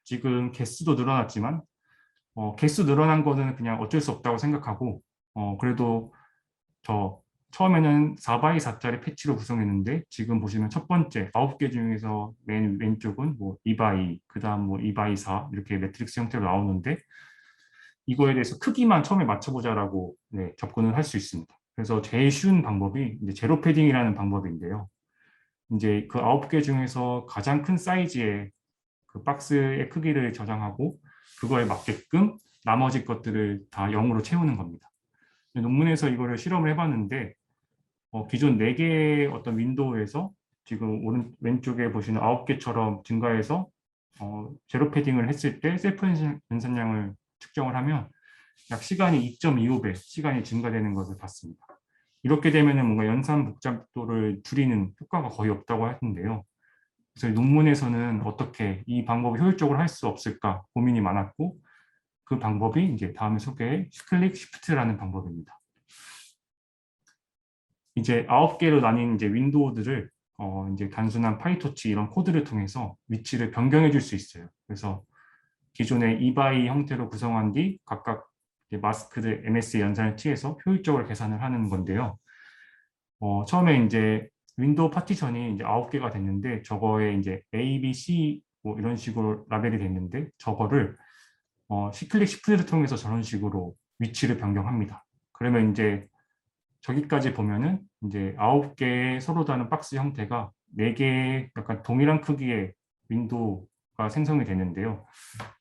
Speaker 2: 지금 개수도 늘어났지만 개수 늘어난 거는 그냥 어쩔 수 없다고 생각하고 그래도 저 처음에는 4x4짜리 패치로 구성했는데 지금 보시면 첫 번째 9개 중에서 맨 왼쪽은 뭐 2x2, 그 다음 뭐 2x4 이렇게 매트릭스 형태로 나오는데 이거에 대해서 크기만 처음에 맞춰보자라고 네, 접근을 할 수 있습니다. 그래서 제일 쉬운 방법이 이제 제로 패딩이라는 방법인데요. 이제 그 9개 중에서 가장 큰 사이즈의 그 박스의 크기를 저장하고 그거에 맞게끔 나머지 것들을 다 0으로 채우는 겁니다. 논문에서 이거를 실험을 해봤는데 기존 4개의 어떤 윈도우에서 지금 왼쪽에 보시는 9개처럼 증가해서 제로 패딩을 했을 때 셀프 연산량을 측정을 하면 약 시간이 2.25배 시간이 증가되는 것을 봤습니다. 이렇게 되면 뭔가 연산 복잡도를 줄이는 효과가 거의 없다고 하는데요. 그래서 논문에서는 어떻게 이 방법을 효율적으로 할 수 없을까 고민이 많았고 그 방법이 이제 다음에 소개할 클릭 시프트라는 방법입니다. 이제 9개로 나뉜 이제 윈도우들을 이제 단순한 파이토치 이런 코드를 통해서 위치를 변경해 줄 수 있어요. 그래서 기존의 2x2 형태로 구성한 뒤 각각 마스크드 MS의 연산을 취해서 효율적으로 계산을 하는 건데요. 처음에 이제 윈도우 파티션이 이제 9개가 됐는데 저거에 이제 A, B, C 뭐 이런 식으로 라벨이 됐는데 저거를 시클릭 시프트를 통해서 저런 식으로 위치를 변경합니다. 그러면 이제 저기까지 보면은 이제 9개의 서로 다른 박스 형태가 4개의 약간 동일한 크기의 윈도우가 생성이 되는데요.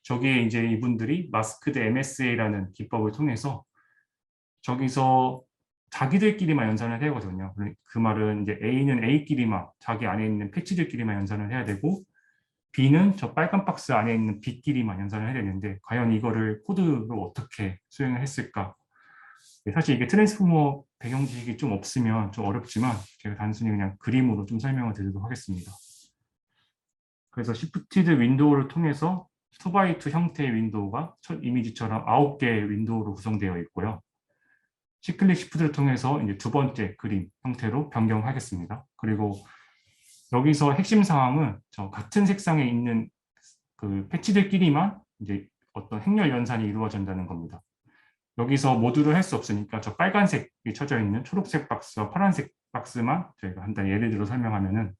Speaker 2: 저기에 이제 이분들이 마스크드 MSA라는 기법을 통해서 저기서 자기들끼리만 연산을 해야 하거든요. 그 말은 이제 A는 A끼리만 자기 안에 있는 패치들끼리만 연산을 해야 되고 B는 저 빨간 박스 안에 있는 B끼리만 연산을 해야 되는데 과연 이거를 코드로 어떻게 수행을 했을까? 사실 이게 트랜스포머 배경 지식이 좀 없으면 좀 어렵지만 제가 단순히 그냥 그림으로 좀 설명을 드리도록 하겠습니다. 그래서 시프티드 윈도우를 통해서 2x2 형태의 윈도우가 첫 이미지처럼 9개의 윈도우로 구성되어 있고요. 시클릭 시프트를 통해서 이제 두 번째 그림 형태로 변경하겠습니다. 그리고 여기서 핵심 상황은 저 같은 색상에 있는 그 패치들끼리만 이제 어떤 행렬 연산이 이루어진다는 겁니다. 여기서 모두를 할 수 없으니까 저 빨간색이 쳐져 있는 초록색 박스와 파란색 박스만 저희가 한단 예를 들어 설명하면은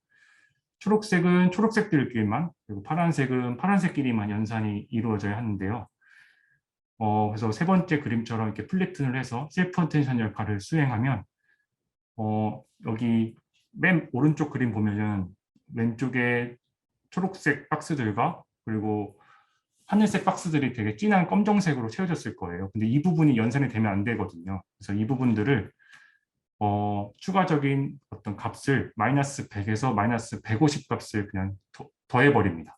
Speaker 2: 초록색은 초록색들끼리만 그리고 파란색은 파란색끼리만 연산이 이루어져야 하는데요. 그래서 세 번째 그림처럼 이렇게 플래튼을 해서 셀프 어텐션 역할을 수행하면 여기 맨 오른쪽 그림 보면은 왼쪽에 초록색 박스들과 그리고 하늘색 박스들이 되게 진한 검정색으로 채워졌을 거예요. 근데 이 부분이 연산이 되면 안 되거든요. 그래서 이 부분들을 추가적인 어떤 값을 마이너스 100에서 마이너스 150 값을 그냥 더해버립니다.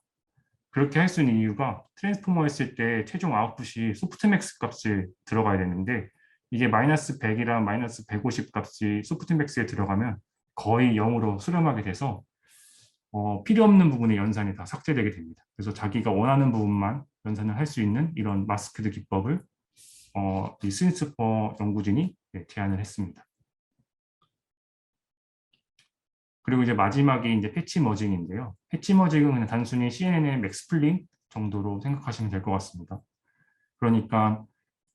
Speaker 2: 그렇게 할 수 있는 이유가 트랜스포머 했을 때 최종 아웃풋이 소프트맥스 값을 들어가야 되는데 이게 마이너스 100이랑 마이너스 150 값이 소프트맥스에 들어가면 거의 0으로 수렴하게 돼서 필요 없는 부분의 연산이 다 삭제되게 됩니다. 그래서 자기가 원하는 부분만 연산을 할 수 있는 이런 마스크드 기법을 이 스윈스퍼 연구진이 제안을 했습니다. 그리고 이제 마지막이 이제 패치 머징인데요. 패치 머징은 그냥 단순히 CNN의 맥스플린 정도로 생각하시면 될 것 같습니다. 그러니까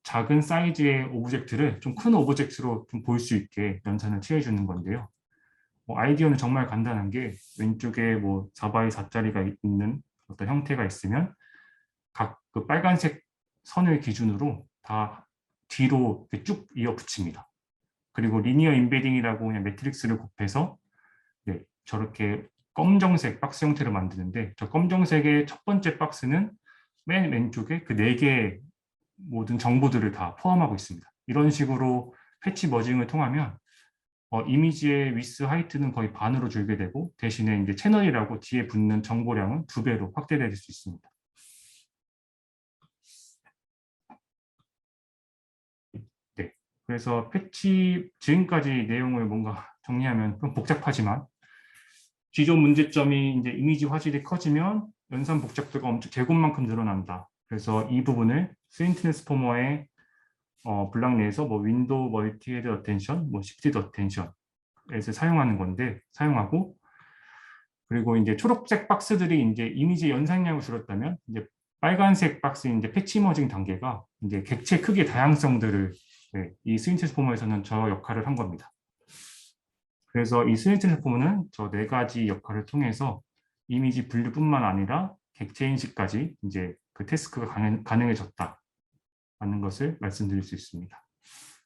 Speaker 2: 작은 사이즈의 오브젝트를 좀 큰 오브젝트로 좀 보일 수 있게 연산을 취해주는 건데요. 아이디어는 정말 간단한 게 왼쪽에 뭐 4x4짜리가 있는 어떤 형태가 있으면 각 그 빨간색 선을 기준으로 다 뒤로 쭉 이어 붙입니다. 그리고 리니어 인베딩이라고 그냥 매트릭스를 곱해서 네, 저렇게 검정색 박스 형태를 만드는데 저 검정색의 첫 번째 박스는 맨 왼쪽에 그 4개의 모든 정보들을 다 포함하고 있습니다. 이런 식으로 패치 머징을 통하면 이미지의 위스 하이트는 거의 반으로 줄게 되고 대신에 이제 채널이라고 뒤에 붙는 정보량은 2배로 확대될 수 있습니다. 네, 그래서 패치 지금까지 내용을 뭔가 정리하면 좀 복잡하지만 기존 문제점이 이제 이미지 화질이 커지면 연산 복잡도가 엄청 제곱만큼 늘어난다. 그래서 이 부분을 스윈 트랜스포머의 블락 내에서 뭐 윈도우 멀티 헤드 어텐션, 뭐 시프티드 어텐션에서 사용하는 건데 사용하고 그리고 이제 초록색 박스들이 이제 이미지 연산량을 줄였다면 이제 빨간색 박스인 이제 패치 머징 단계가 이제 객체 크기 다양성들을 네, 이 스윈 트랜스포머에서는 저 역할을 한 겁니다. 그래서 이 스윈 트랜스포머는 저 4가지 역할을 통해서 이미지 분류뿐만 아니라 객체 인식까지 이제 그 태스크가 가능해졌다는 것을 말씀드릴 수 있습니다.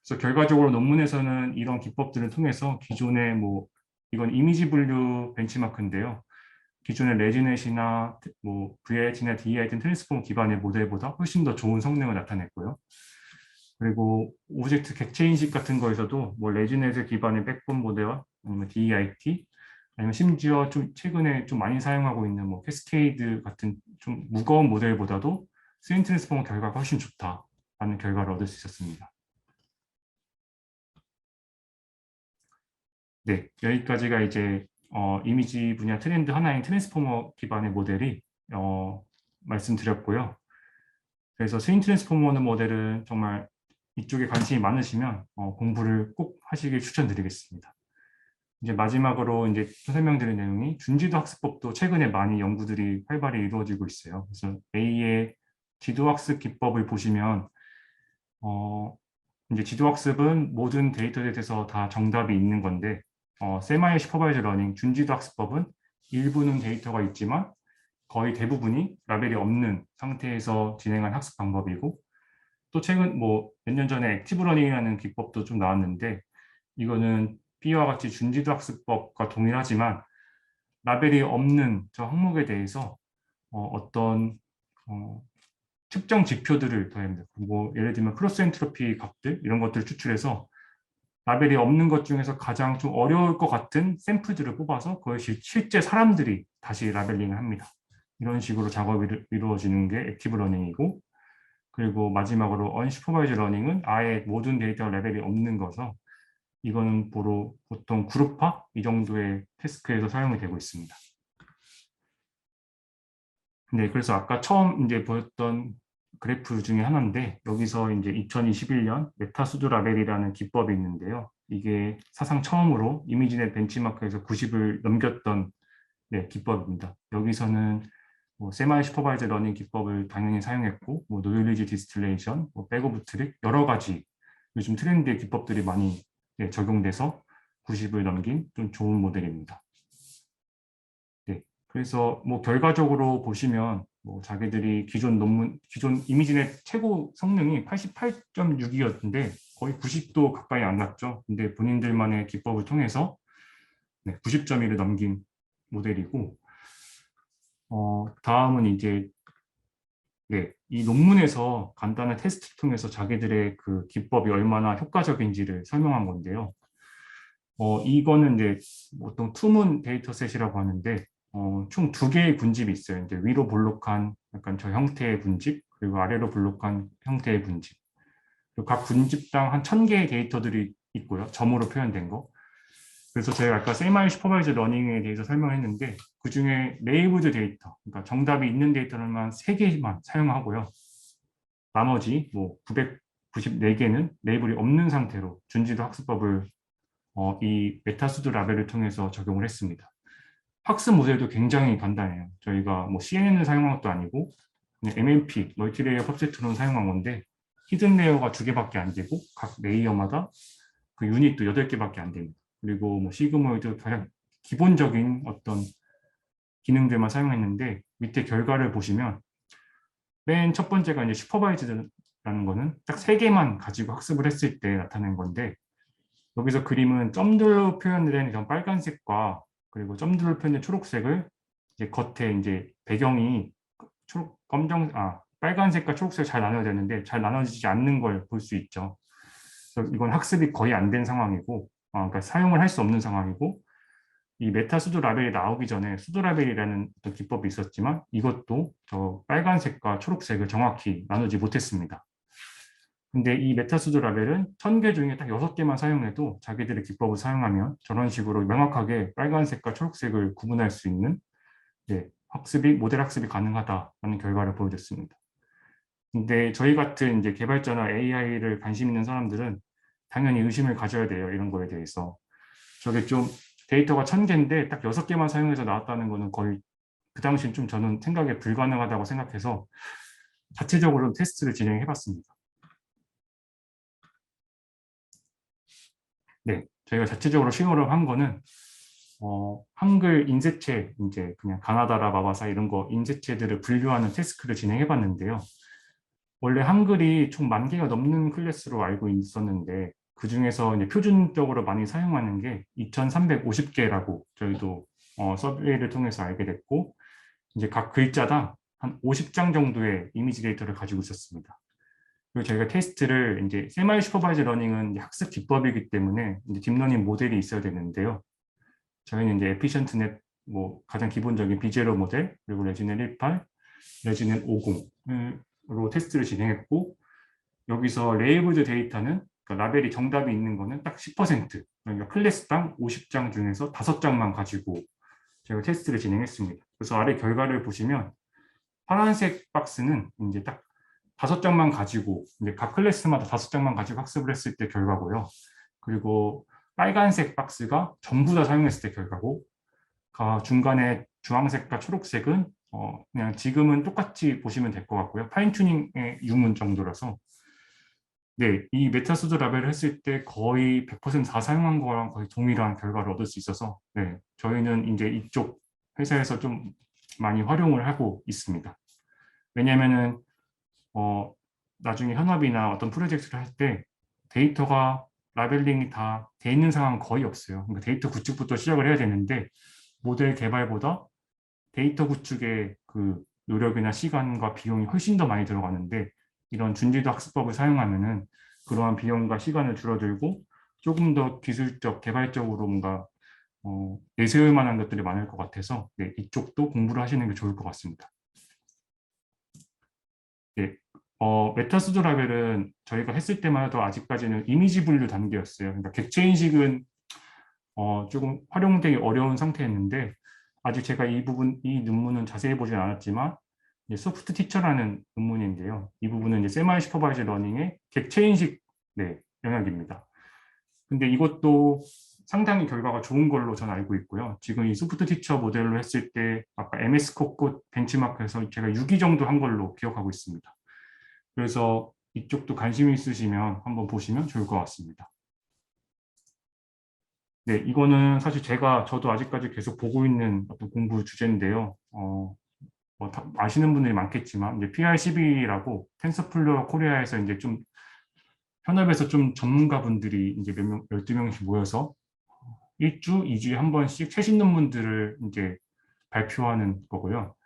Speaker 2: 그래서 결과적으로 논문에서는 이런 기법들을 통해서 기존의 뭐 이건 이미지 분류 벤치마크인데요. 기존의 레지넷이나 뭐 VIT나 DEI 등 트랜스포머 기반의 모델보다 훨씬 더 좋은 성능을 나타냈고요. 그리고 오브젝트 객체 인식 같은 거에서도 뭐 레지넷 기반의 백본 모델과 아니면 DEIT 아니면 심지어 좀 최근에 좀 많이 사용하고 있는 뭐 캐스케이드 같은 좀 무거운 모델보다도 스윈 트랜스포머 결과가 훨씬 좋다라는 결과를 얻을 수 있었습니다. 네, 여기까지가 이제 이미지 분야 트렌드 하나인 트랜스포머 기반의 모델이 말씀드렸고요. 그래서 스윈 트랜스포머 모델은 정말 이쪽에 관심이 많으시면 공부를 꼭 하시길 추천드리겠습니다. 이제 마지막으로 이제 설명드릴 내용이 준지도 학습법도 최근에 많이 연구들이 활발히 이루어지고 있어요. 그래서 A의 지도학습 기법을 보시면 이제 지도학습은 모든 데이터에 대해서 다 정답이 있는 건데 세마이 슈퍼바이저 러닝 준지도 학습법은 일부는 데이터가 있지만 거의 대부분이 라벨이 없는 상태에서 진행한 학습 방법이고 또 최근 뭐 몇 년 전에 액티브 러닝이라는 기법도 좀 나왔는데 이거는 B와 같이 준지도 학습법과 동일하지만 라벨이 없는 저 항목에 대해서 어떤 특정 지표들을 더합니다. 뭐 예를 들면 크로스 엔트로피 값들 이런 것들을 추출해서 라벨이 없는 것 중에서 가장 좀 어려울 것 같은 샘플들을 뽑아서 그것이 실제 사람들이 다시 라벨링을 합니다. 이런 식으로 작업이 이루어지는 게 액티브 러닝이고 그리고 마지막으로 언슈퍼바이즈 러닝은 아예 모든 데이터 레벨이 없는 거죠. 이거는 보통 그룹화 이 정도의 태스크에서 사용이 되고 있습니다. 네, 그래서 아까 처음 이제 보였던 그래프 중에 하나인데 여기서 이제 2021년 메타수드 라벨이라는 기법이 있는데요. 이게 사상 처음으로 이미지넷 벤치마크에서 90을 넘겼던 네, 기법입니다. 여기서는 뭐 세마이 슈퍼바이저 러닝 기법을 당연히 사용했고 뭐 노이리지 디스틸레이션, 뭐 백오브 트릭 여러 가지 요즘 트렌드의 기법들이 많이 네, 적용돼서 90을 넘긴 좀 좋은 모델입니다. 네, 그래서 뭐 결과적으로 보시면 뭐 자기들이 기존 이미지넷 최고 성능이 88.6이었는데 거의 90도 가까이 안 났죠. 근데 본인들만의 기법을 통해서 네, 90.1을 넘긴 모델이고 다음은 이제 네, 이 논문에서 간단한 테스트를 통해서 자기들의 그 기법이 얼마나 효과적인지를 설명한 건데요. 이거는 이제 보통 투문 데이터셋이라고 하는데 총 2개의 분집이 있어요. 이제 위로 블록한 약간 저 형태의 분집, 그리고 아래로 블록한 형태의 분집. 그리고 각 분집당 한 1000개의 데이터들이 있고요. 점으로 표현된 거. 그래서 제가 아까 세마이 슈퍼바이저 러닝에 대해서 설명했는데 그중에 레이블드 데이터, 그러니까 정답이 있는 데이터를만 3개만 사용하고요. 나머지 뭐 994개는 레이블이 없는 상태로 준지도 학습법을 이 메타수드 라벨을 통해서 적용을 했습니다. 학습 모델도 굉장히 간단해요. 저희가 뭐 CNN을 사용한 것도 아니고 그냥 MMP, 멀티레이어 펍셋으로 사용한 건데 히든 레이어가 2개밖에 안 되고 각 레이어마다 그 유닛도 8개밖에 안 됩니다. 그리고 뭐 시그모이드 가장 기본적인 어떤 기능들만 사용했는데 밑에 결과를 보시면 맨 첫 번째가 이제 슈퍼바이즈드라는 거는 딱 세 개만 가지고 학습을 했을 때 나타낸 건데 여기서 그림은 점들로 표현된 이런 빨간색과 그리고 점들로 표현된 초록색을 이제 겉에 이제 배경이 빨간색과 초록색 잘 나눠야 되는데 잘 나눠지지 않는 걸 볼 수 있죠. 그래서 이건 학습이 거의 안 된 상황이고, 그러니까 사용을 할 수 없는 상황이고, 이 메타 수도 라벨이 나오기 전에 수도 라벨이라는 어떤 기법이 있었지만 이것도 저 빨간색과 초록색을 정확히 나누지 못했습니다. 근데 이 메타 수도 라벨은 1000개 중에 딱 6개만 사용해도 자기들의 기법을 사용하면 저런 식으로 명확하게 빨간색과 초록색을 구분할 수 있는 모델 학습이 가능하다는 결과를 보여줬습니다. 근데 저희 같은 이제 개발자나 AI를 관심 있는 사람들은 당연히 의심을 가져야 돼요. 이런 거에 대해서. 저게 좀 데이터가 1000개인데 딱 6개만 사용해서 나왔다는 거는 거의 그 당시엔 좀 저는 생각에 불가능하다고 생각해서 자체적으로 테스트를 진행해 봤습니다. 네, 저희가 자체적으로 시도를 한 거는 한글 인쇄체, 이제 그냥 가나다라, 마바사 이런 거 인쇄체들을 분류하는 태스크를 진행해 봤는데요. 원래 한글이 총 10,000개가 넘는 클래스로 알고 있었는데 그 중에서 이제 표준적으로 많이 사용하는 게 2,350개라고 저희도 서베이를 통해서 알게 됐고 이제 각 글자당 한 50장 정도의 이미지 데이터를 가지고 있었습니다. 그리고 저희가 테스트를 이제 세마이 슈퍼바이즈 러닝은 이제 학습 기법이기 때문에 이제 딥러닝 모델이 있어야 되는데요. 저희는 이제 에피션트넷 뭐 가장 기본적인 비제로 모델 그리고 레지넷 18, 레지넷 50으로 테스트를 진행했고 여기서 레이블드 데이터는 그러니까 라벨이 정답이 있는 거는 딱 10%, 그러니까 클래스당 50장 중에서 5장만 가지고 제가 테스트를 진행했습니다. 그래서 아래 결과를 보시면 파란색 박스는 이제 딱 5장만 가지고 이제 각 클래스마다 5장만 가지고 학습을 했을 때 결과고요. 그리고 빨간색 박스가 전부 다 사용했을 때 결과고 중간에 주황색과 초록색은 그냥 지금은 똑같이 보시면 될 것 같고요. 파인튜닝의 유문 정도라서 네, 이 메타수도 라벨을 했을 때 거의 100%다 사용한 거랑 거의 동일한 결과를 얻을 수 있어서 네, 저희는 이제 이쪽 회사에서 좀 많이 활용을 하고 있습니다. 왜냐하면은 나중에 현업이나 어떤 프로젝트를 할 때 데이터가 라벨링이 다 돼 있는 상황은 거의 없어요. 그러니까 데이터 구축부터 시작을 해야 되는데 모델 개발보다 데이터 구축의 그 노력이나 시간과 비용이 훨씬 더 많이 들어가는데 이런 준지도 학습법을 사용하면은 그러한 비용과 시간을 줄어들고 조금 더 기술적, 개발적으로 뭔가 내세울 만한 것들이 많을 것 같아서 네, 이쪽도 공부를 하시는 게 좋을 것 같습니다. 네, 메타수도 라벨은 저희가 했을 때만 해도 아직까지는 이미지 분류 단계였어요. 그러니까 객체 인식은 조금 활용되기 어려운 상태였는데 아직 제가 이 논문은 자세히 보진 않았지만 소프트 티처라는 논문인데요. 이 부분은 이제 세마이 슈퍼바이즈 러닝의 객체 인식 네, 영역입니다. 근데 이것도 상당히 결과가 좋은 걸로 저는 알고 있고요. 지금 이 소프트 티처 모델로 했을 때 아까 MS 코코 벤치마크에서 제가 6위 정도 한 걸로 기억하고 있습니다. 그래서 이쪽도 관심 있으시면 한번 보시면 좋을 것 같습니다. 네, 이거는 사실 저도 아직까지 계속 보고 있는 어떤 공부 주제인데요. 아시는 분들이 많겠지만, 이제 PI12라고 텐서플로어 코리아에서 이제 좀 현업에서 좀 전문가분들이 이제 12명씩 모여서 1주, 2주에 한 번씩 최신 논문들을 이제 발표하는 거고요.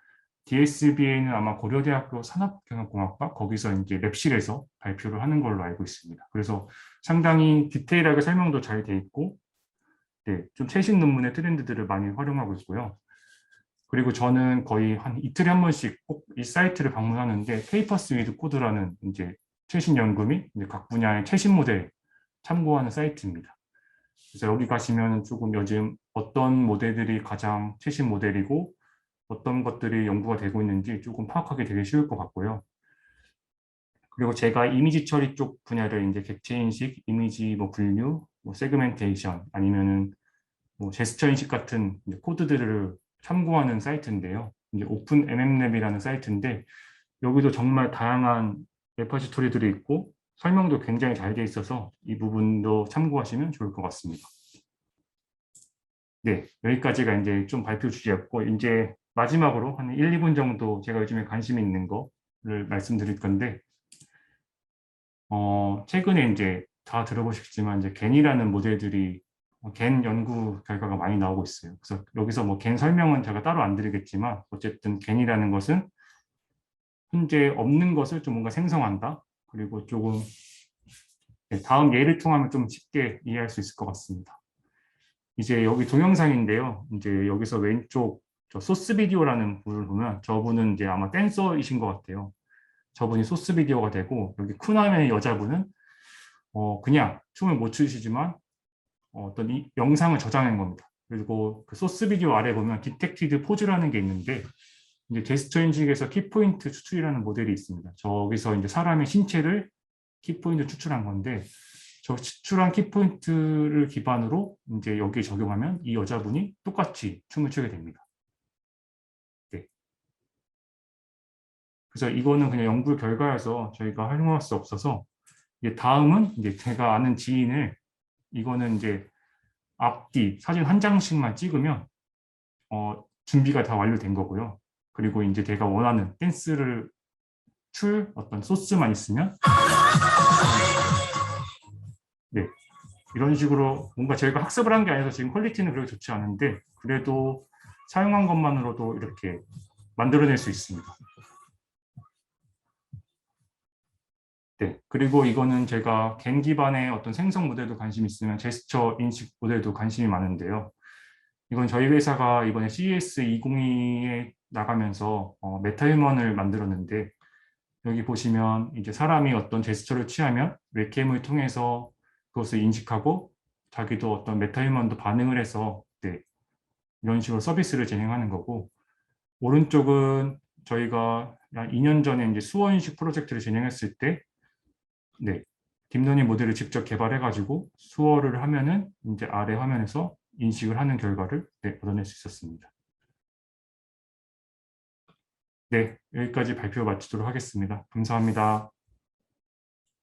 Speaker 2: DSBA는 아마 고려대학교 산업경영공학과 거기서 이제 랩실에서 발표를 하는 걸로 알고 있습니다. 그래서 상당히 디테일하게 설명도 잘 돼 있고, 네, 좀 최신 논문의 트렌드들을 많이 활용하고 있고요. 그리고 저는 거의 한 이틀에 한 번씩 꼭 이 사이트를 방문하는데 페이퍼스 위드 코드라는 이제 최신 연구 및 이제 각 분야의 최신 모델 참고하는 사이트입니다. 그래서 여기 가시면 조금 요즘 어떤 모델들이 가장 최신 모델이고 어떤 것들이 연구가 되고 있는지 조금 파악하기 되게 쉬울 것 같고요. 그리고 제가 이미지 처리 쪽 분야를 이제 객체 인식, 이미지 뭐 분류, 뭐 세그멘테이션 아니면은 뭐 제스처 인식 같은 코드들을 참고하는 사이트인데요. 이제 오픈 MMLab이라는 사이트인데 여기도 정말 다양한 레퍼지토리들이 있고 설명도 굉장히 잘 돼 있어서 이 부분도 참고하시면 좋을 것 같습니다. 네, 여기까지가 이제 좀 발표 주제였고 이제 마지막으로 한 1, 2분 정도 제가 요즘에 관심 있는 거를 말씀드릴 건데, 최근에 이제 다 들어보셨지만 이제 겐이라는 모델들이 겐 연구 결과가 많이 나오고 있어요. 그래서 여기서 뭐 겐 설명은 제가 따로 안 드리겠지만 어쨌든 겐이라는 것은 현재 없는 것을 좀 뭔가 생성한다. 그리고 조금 다음 예를 통하면 좀 쉽게 이해할 수 있을 것 같습니다. 이제 여기 동영상인데요. 이제 여기서 왼쪽 저 소스 비디오라는 분을 보면 저분은 이제 아마 댄서이신 것 같아요. 저분이 소스 비디오가 되고 여기 쿠나의 여자분은 그냥 춤을 못 추시지만 어떤 이 영상을 저장한 겁니다. 그리고 그 소스 비디오 아래 보면 디텍티드 포즈라는 게 있는데 이제 제스처 인식에서 키포인트 추출이라는 모델이 있습니다. 저기서 이제 사람의 신체를 키포인트 추출한 건데 저 추출한 키포인트를 기반으로 이제 여기에 적용하면 이 여자분이 똑같이 춤을 추게 됩니다. 네. 그래서 이거는 그냥 연구 결과여서 저희가 활용할 수 없어서 이제 다음은 이제 제가 아는 지인을 이거는 이제 앞뒤 사진 한 장씩만 찍으면 준비가 다 완료된 거고요. 그리고 이제 제가 원하는 댄스를 출 어떤 소스만 있으면 네, 이런 식으로 뭔가 저희가 학습을 한 게 아니라서 지금 퀄리티는 그렇게 좋지 않은데 그래도 사용한 것만으로도 이렇게 만들어낼 수 있습니다. 네, 그리고 이거는 제가 겐 기반의 어떤 생성 모델도 관심 있으면 제스처 인식 모델도 관심이 많은데요. 이건 저희 회사가 이번에 CES 2022에 나가면서 메타휴먼을 만들었는데 여기 보시면 이제 사람이 어떤 제스처를 취하면 웹캠을 통해서 그것을 인식하고 자기도 어떤 메타휴먼도 반응을 해서 네, 이런 식으로 서비스를 진행하는 거고 오른쪽은 저희가 한 2년 전에 이제 수어인식 프로젝트를 진행했을 때 네, 딥러닝 모델을 직접 개발해가지고 수어를 하면은 이제 아래 화면에서 인식을 하는 결과를 네, 얻어낼 수 있었습니다. 네, 여기까지 발표 마치도록 하겠습니다. 감사합니다.